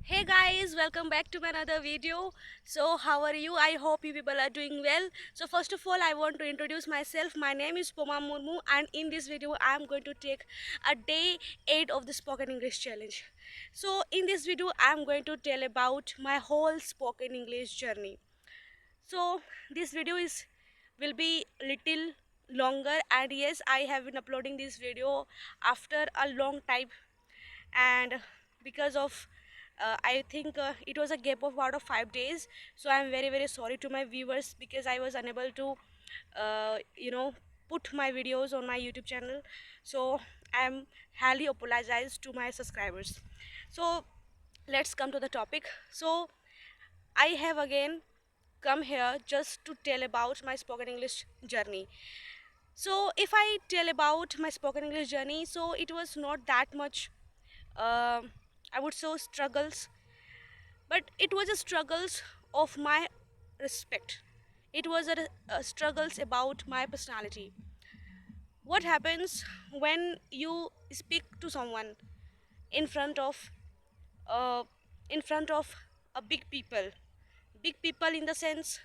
Hey guys, welcome back to my another video. So how are you? I hope you people are doing well. So first of all, I want to introduce myself. My name is Poma Murmu and in this video I am going to take a day 8 of the spoken English challenge. So in this video I am going to tell about my whole spoken English journey. So this video is will be little longer, and yes, I have been uploading this video after a long time, and because of I think it was a gap of about of 5 days. So I'm very sorry to my viewers because I was unable to uh, you know put my videos on my YouTube channel. So I'm highly apologize to my subscribers. So let's come to the topic. So I have again come here just to tell about my spoken English journey. So if I tell about my spoken English journey, so it was not that much uh, I would say struggles, but it was a struggles of my respect. It was a struggles about my personality. What happens when you speak to someone in front of uh, in front of a big people in the sense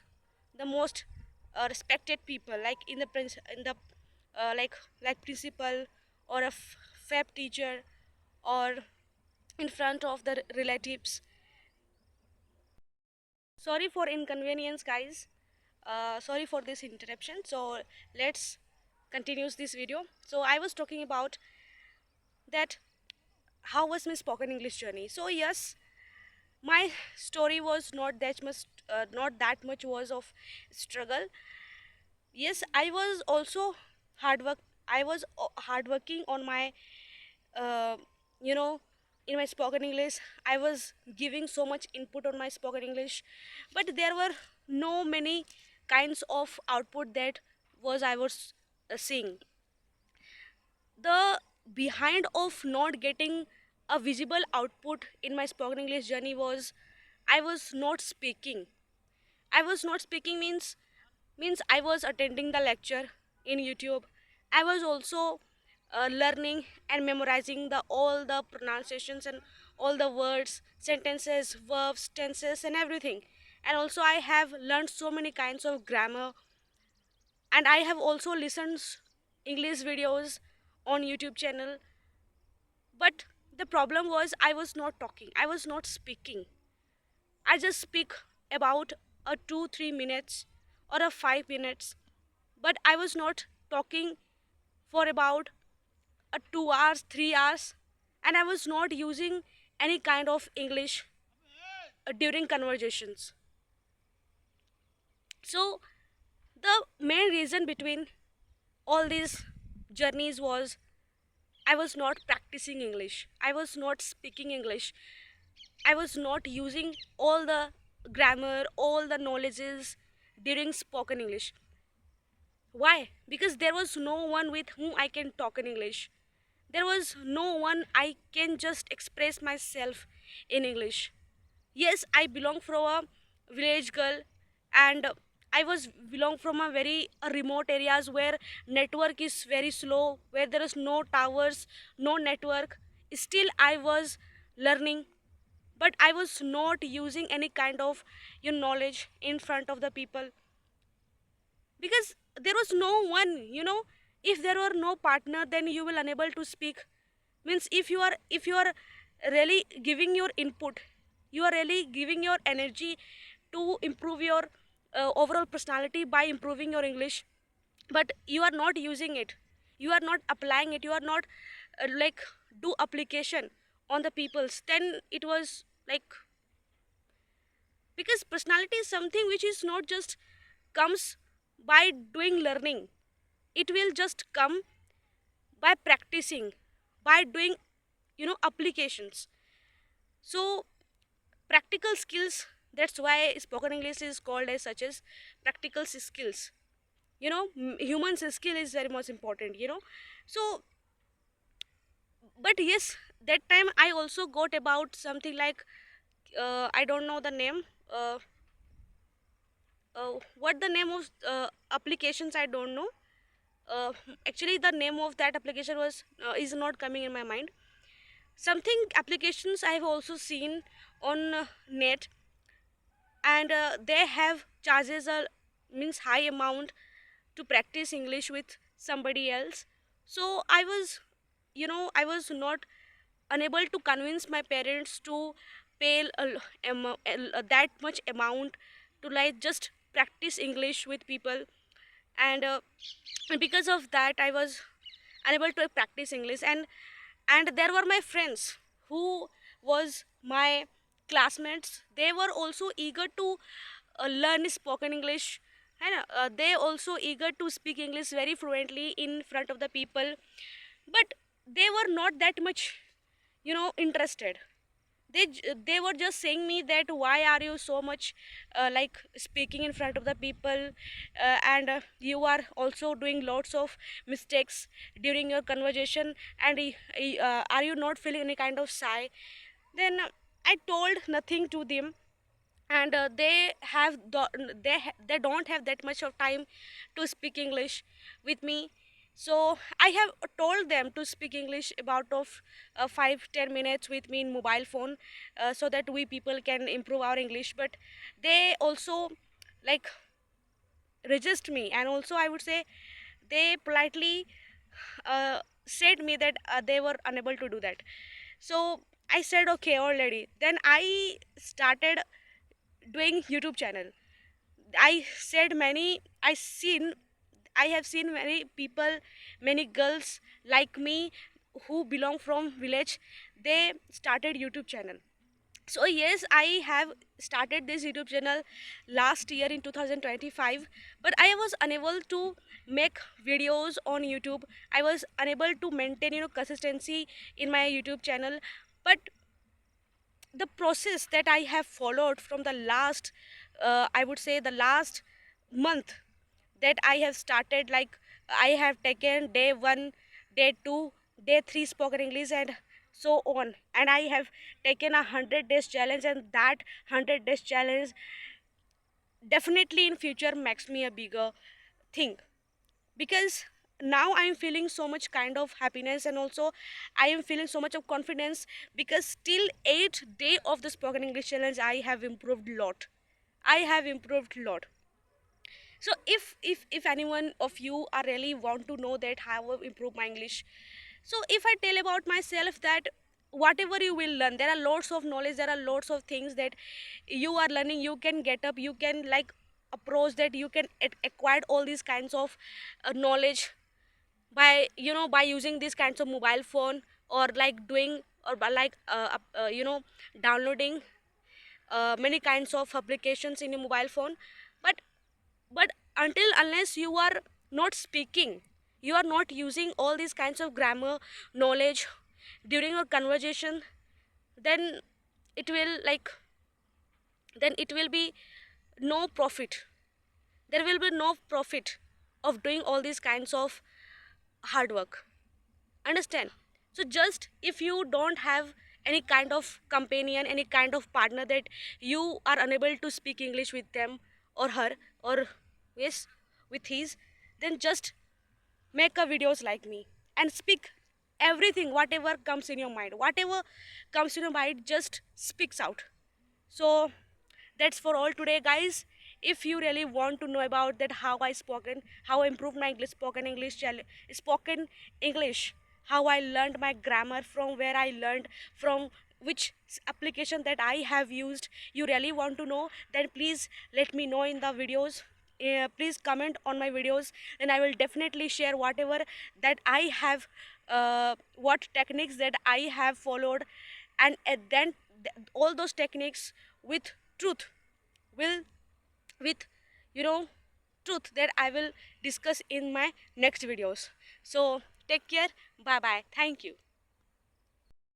the most respected people, like in the in the like principal or a fab teacher, or in front of the relatives. Sorry for inconvenience, guys. Sorry for this interruption. So let's continue this video. So I was talking about that how was my spoken English journey. So yes, my story was not that much was of struggle. Yes, I was also hard work. I was hardworking on my uh, you know in my spoken English. I was giving so much input on my spoken English, but there were no many kinds of output that was I was seeing. The behind of not getting a visible output in my spoken English journey was I was not speaking. I was not speaking means I was attending the lecture in YouTube. I was also learning and memorizing the all the pronunciations and all the words, sentences, verbs, tenses, and everything. And also I have learned so many kinds of grammar, and I have also listened English videos on YouTube channel. But the problem was I was not talking. I was not speaking. I just speak about a 2 3 minutes or a 5 minutes, but I was not talking for about a 2 hours, 3 hours, and I was not using any kind of English during conversations. So the main reason between all these journeys was I was not practicing English. I was not speaking English. I was not using all the grammar, all the knowledges during spoken English. Why? Because there was no one with whom I can talk in English. There was no one I can just express myself in English. Yes, I belong from a village girl, and I was belong from a very remote areas where network is very slow, where there is no towers, no network. Still I was learning, but I was not using any kind of knowledge in front of the people, because there was no one. If there were no partner, then you will unable to speak. Means if you are really giving your input, you are really giving your energy to improve your overall personality by improving your English, but you are not using it, you are not applying it, you are not like do application on the peoples, then it was like, because personality is something which is not just comes by doing learning. It will just come by practicing, by doing applications. So practical skills, that's why spoken English is called as such as practical skills. Human skill is very much important. So, but yes, that time I also got about something like I don't know the name, what the name of applications I don't know. uh, Actually the name of that application was is not coming in my mind. something applications I have also seen on net, and they have charges a means high amount to practice English with somebody else. So I was, I was not unable to convince my parents to pay that much amount to like just practice English with people. And because of that I was unable to practice English. And there were my friends who was my classmates. They were also eager to learn spoken English, and they also eager to speak English very fluently in front of the people. But they were not that much, interested. They were just saying me that why are you so much like speaking in front of the people, and you are also doing lots of mistakes during your conversation, and are you not feeling any kind of shy? Then I told nothing to them, and they don't have that much of time to speak English with me. So I have told them to speak English about of 5-10 minutes with me in mobile phone, so that we people can improve our English. But they also like resist me, and also I would say they politely said me that they were unable to do that. So I said okay already. Then I started doing YouTube channel. I have seen many people, many girls like me who belong from village. They started YouTube channel. So yes, I have started this YouTube channel last year in 2025, but I was unable to make videos on YouTube. I was unable to maintain, consistency in my YouTube channel. But the process that I have followed from the last, I would say the last month, that I have started, like I have taken day 1, day 2, day 3 spoken English, and so on. And I have taken a 100 days challenge, and that 100 days challenge definitely in future makes me a bigger thing. Because now I am feeling so much kind of happiness, and also I am feeling so much of confidence, because till 8 day of the spoken English challenge I have improved lot. I have improved lot. So if anyone of you are really want to know that how I improve my English, so if I tell about myself, that whatever you will learn, there are lots of knowledge, there are lots of things that you are learning. You can get up, you can like approach that, you can acquire all these kinds of knowledge by, by using these kinds of mobile phone, or like doing, or by like downloading many kinds of applications in your mobile phone. but but until unless you are not speaking, you are not using all these kinds of grammar knowledge during your conversation, then it will like, then it will be no profit. There will be no profit of doing all these kinds of hard work. Understand? So just if you don't have any kind of companion, any kind of partner, that you are unable to speak English with them or her, or yes, with his, then just make a videos like me and speak everything, whatever comes in your mind, whatever comes in your mind, just speaks out. So that's for all today, guys. If you really want to know about that, how I improved my English, spoken English, how I learned my grammar, from where I learned, from which application that I have used, you really want to know, then please let me know in the videos. Please comment on my videos, and I will definitely share whatever that I have, what techniques that I have followed, and then all those techniques with truth will, with, you know truth, that I will discuss in my next videos. So take care, bye bye, thank you.